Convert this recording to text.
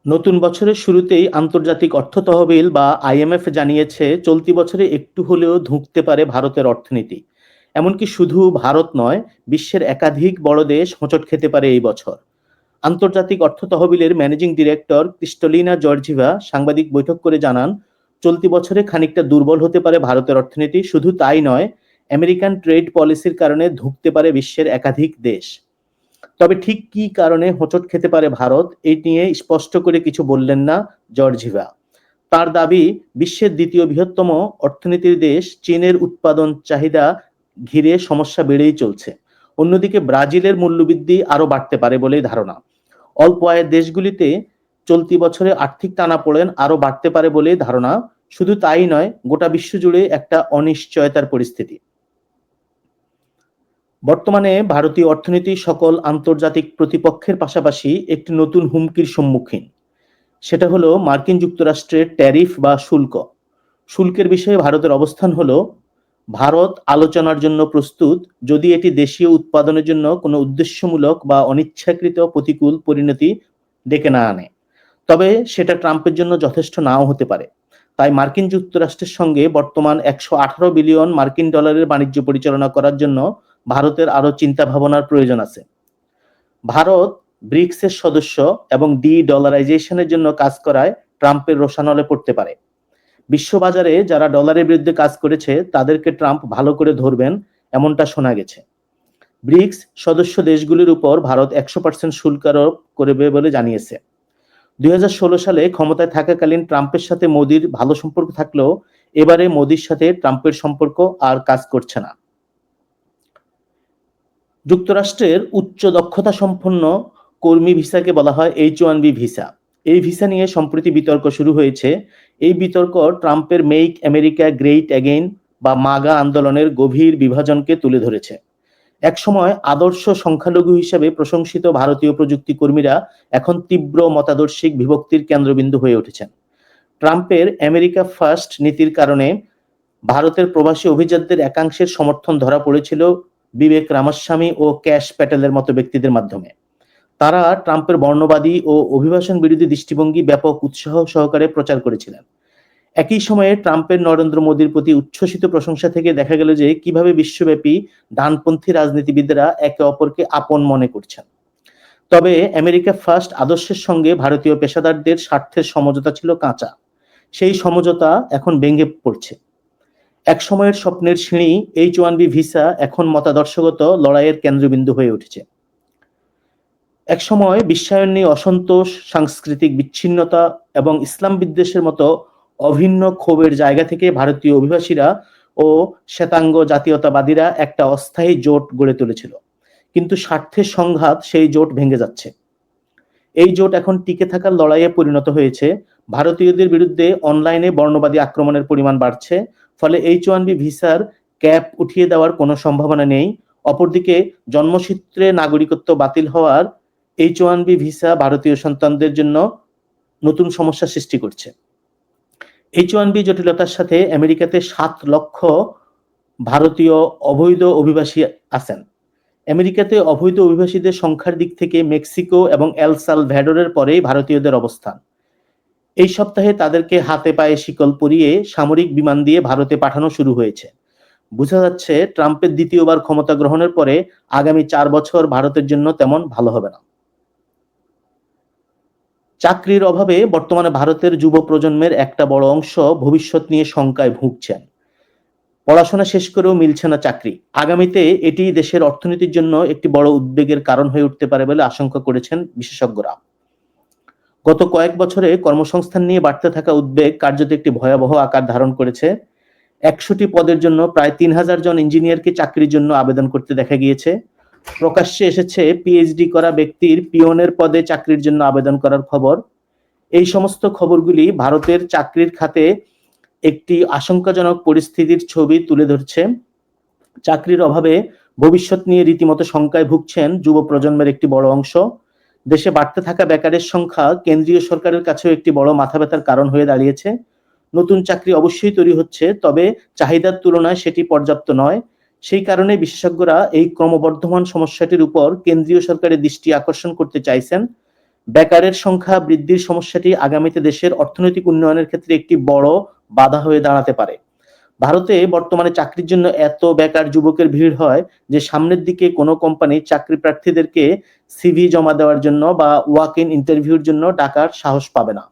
নতুন বছরের শুরুতেই আন্তর্জাতিক অর্থ তহবিল বা আইএমএফ জানিয়েছে চলতি বছরে একটু হলেও ধুঁকতে পারে ভারতের অর্থনীতি। এমনকি শুধু ভারত নয়, বিশ্বের একাধিক বড় দেশ হোঁচট খেতে পারে এই বছর। আন্তর্জাতিক অর্থ তহবিলের ম্যানেজিং ডিরেক্টর ক্রিস্টালিনা জর্জিভা সাংবাদিক বৈঠক করে জানান, চলতি বছরে খানিকটা দুর্বল হতে পারে ভারতের অর্থনীতি। শুধু তাই নয়, আমেরিকান ট্রেড পলিসির কারণে ধুঁকতে পারে বিশ্বের একাধিক দেশ। তবে ঠিক কী কারণে হোঁচট খেতে পারে ভারত, এই নিয়ে স্পষ্ট করে কিছু বললেন না জর্জিভা। তার দাবি, বিশ্বের দ্বিতীয় বৃহত্তম অর্থনীতির দেশ চীনের উৎপাদন চাহিদা ঘিরে সমস্যা বেড়েই চলছে। অন্যদিকে ব্রাজিলের মূল্যবৃদ্ধি আরও বাড়তে পারে বলেই ধারণা। অল্প আয়ের দেশগুলিতে চলতি বছরে আর্থিক টানাপোড়েন আরও বাড়তে পারে বলেই ধারণা। শুধু তাই নয়, গোটা বিশ্ব জুড়ে একটা অনিশ্চয়তার পরিস্থিতি। বর্তমানে ভারতীয় অর্থনীতি সকল আন্তর্জাতিক প্রতিপক্ষের পাশাপাশি একটি নতুন হুমকির সম্মুখীন। সেটা হলো মার্কিন যুক্তরাষ্ট্রের ট্যারিফ বা শুল্ক। শুল্কের বিষয়ে ভারতের অবস্থান হলো, ভারত আলোচনার জন্য প্রস্তুত, যদি এটি দেশীয় উৎপাদনের জন্য কোনো উদ্দেশ্যমূলক বা অনিচ্ছাকৃত প্রতিকূল পরিণতি ডেকে না আনে। তবে সেটা ট্রাম্পের জন্য যথেষ্ট নাও হতে পারে। তাই মার্কিন যুক্তরাষ্ট্রের সঙ্গে বর্তমান ১১৮ বিলিয়ন মার্কিন ডলারের বাণিজ্য পরিচালনা করার জন্য ভারতের আরও চিন্তা ভাবনার প্রয়োজন আছে। ভারত ব্রিক্সের সদস্য এবং ডলারাইজেশনের জন্য কাজ করায় ট্রাম্পের রোষানলে পড়তে পারে। বিশ্ববাজারে যারা ডলারের বিরুদ্ধে কাজ করেছে তাদেরকে ট্রাম্প ভালো করে ধরবেন, এমনটা শোনা গেছে। ব্রিক্স সদস্য দেশগুলির উপর ভারত ১০০% শুল্ক আরোপ করবে বলে জানিয়েছে। ২০১৬ সালে ক্ষমতায় থাকাকালীন ট্রাম্পের সাথে মোদির ভালো সম্পর্ক থাকলেও এবারে মোদির সাথে ট্রাম্পের সম্পর্ক আর কাজ করছে না। যুক্তরাষ্ট্রের উচ্চ দক্ষতা সম্পন্ন কর্মী ভিসাকে বলা হয় H-1B ভিসা। এই ভিসা নিয়ে সম্প্রতি বিতর্ক শুরু হয়েছে। এই বিতর্ক ট্রাম্পের মেক আমেরিকা গ্রেট অ্যাগেইন বা মাগা আন্দোলনের গভীর বিভাজনকে তুলে ধরেছে। একসময় আদর্শ সংখ্যালঘু হিসেবে প্রশংসিত ভারতীয় প্রযুক্তি কর্মীরা এখন তীব্র মতাদর্শিক বিভক্তির কেন্দ্রবিন্দু হয়ে উঠেছেন। ট্রাম্পের আমেরিকা ফার্স্ট নীতির কারণে ভারতের প্রবাসী অভিজাতদের একাংশের সমর্থন ধরা পড়েছিল বিবেক রামাস্বামী ও ক্যাশ প্যাটেলের মতো ব্যক্তিদের মাধ্যমে। তারা ট্রাম্পের বর্ণবাদী ও অভিবাসন বিরোধী দৃষ্টিভঙ্গি ব্যাপক উৎসাহ সহকারে প্রচার করেছিলেন। একই সময়ে ট্রাম্পের নরেন্দ্র মোদীর প্রতি উচ্ছ্বসিত প্রশংসা থেকে দেখা গেল যে কিভাবে বিশ্বব্যাপী ডানপন্থী রাজনীতিবিদরা একে অপরকে আপন মনে করছেন। তবে আমেরিকা ফার্স্ট আদর্শের সঙ্গে ভারতীয় পেশাদারদের স্বার্থের সমঝোতা ছিল কাঁচা। সেই সমঝোতা এখন ভেঙে পড়ছে। এক সময়ের স্বপ্নের সিঁড়ি H-1B ভিসা এখন মতাদর্শগত লড়াইয়ের কেন্দ্রবিন্দু হয়ে উঠেছে। এক সময় বিশ্বায়ন নিয়ে অসন্তোষ, সাংস্কৃতিক বিচ্ছিন্নতা এবং ইসলাম বিদ্বেষের মতো অভিন্ন ক্ষোভের জায়গা থেকে ভারতীয় অভিবাসীরা ও শ্বেতাঙ্গ জাতীয়তাবাদীরা একটা অস্থায়ী জোট গড়ে তুলেছিল। কিন্তু স্বার্থের সংঘাত সেই জোট ভেঙে যাচ্ছে। এই জোট এখন টিকে থাকার লড়াইয়ে পরিণত হয়েছে। ভারতীয়দের বিরুদ্ধে অনলাইনে বর্ণবাদী আক্রমণের পরিমাণ বাড়ছে। ফলে H-1B ভিসার ক্যাপ উঠিয়ে দেওয়ার কোনো সম্ভাবনা নেই। অপরদিকে জন্মসূত্রে নাগরিকত্ব বাতিল হওয়ার H-1B ভিসা ভারতীয় সন্তানদের জন্য নতুন সমস্যা সৃষ্টি করছে। H-1B জটিলতার সাথে আমেরিকাতে ৭ লক্ষ ভারতীয় অবৈধ অভিবাসী আছেন। আমেরিকাতে অবৈধ অভিবাসীদের সংখ্যার দিক থেকে মেক্সিকো এবং এল সালভ্যাডোরের পরেই ভারতীয়দের অবস্থান। এই সপ্তাহে তাদেরকে হাতে পায়ে শিকল পরিয়ে সামরিক বিমান দিয়ে ভারতে পাঠানো শুরু হয়েছে। বোঝা যাচ্ছে ট্রাম্পের দ্বিতীয়বার ক্ষমতা গ্রহণের পরে আগামী ৪ বছর ভারতের জন্য তেমন ভালো হবে না। চাকরির অভাবে বর্তমানে ভারতের যুব প্রজন্মের একটা বড় অংশ ভবিষ্যৎ নিয়ে শঙ্কায় ভুগছেন। পড়াশোনা শেষ করেও মিলছে না চাকরি। আগামীতে এটি দেশের অর্থনীতির জন্য একটি বড় উদ্বেগের কারণ হয়ে উঠতে পারে বলে আশঙ্কা করেছেন বিশেষজ্ঞরা। গত কয়েক বছরে কর্মসংস্থান নিয়ে বাড়তে থাকা উদ্বেগ কার্যত একটি ভয়াবহ আকার ধারণ করেছে। ১০০টি পদের জন্য প্রায় ৩,০০০ জন ইঞ্জিনিয়ারকে চাকরির জন্য আবেদন করতে দেখা গিয়েছে। প্রকাশ্যে এসেছে পিএইচডি করা ব্যক্তির পিয়নের পদে চাকরির জন্য আবেদন করার খবর। এই সমস্ত খবরগুলি ভারতের চাকরির খাতে একটি আশঙ্কাজনক পরিস্থিতির ছবি তুলে ধরছে। চাকরির অভাবে ভবিষ্যৎ নিয়ে রীতিমতো শঙ্কায় ভুগছেন যুব প্রজন্মের একটি বড় অংশ। দেশে বাড়তে থাকা বেকারের সংখ্যা কেন্দ্রীয় সরকারের কাছেও একটি বড় মাথা ব্যথার কারণ হয়ে দাঁড়িয়েছে। নতুন চাকরি অবশ্যই তৈরি হচ্ছে, তবে চাহিদার তুলনায় সেটি পর্যাপ্ত নয়। সেই কারণে বিশেষজ্ঞরা এই ক্রমবর্ধমান সমস্যাটির উপর কেন্দ্রীয় সরকারের দৃষ্টি আকর্ষণ করতে চাইছেন। বেকারের সংখ্যা বৃদ্ধির সমস্যাটি আগামীতে দেশের অর্থনৈতিক উন্নয়নের ক্ষেত্রে একটি বড় বাধা হয়ে দাঁড়াতে পারে। ভারতে বর্তমানে চাকরির জন্য এত বেকার যুবকের ভিড় হয় যে সামনের দিকে কোনো কোম্পানি চাকরি প্রার্থীদেরকে সিভি জমা দেওয়ার জন্য বা ওয়াক ইন ইন্টারভিউর জন্য ডাকার সাহস পাবে না।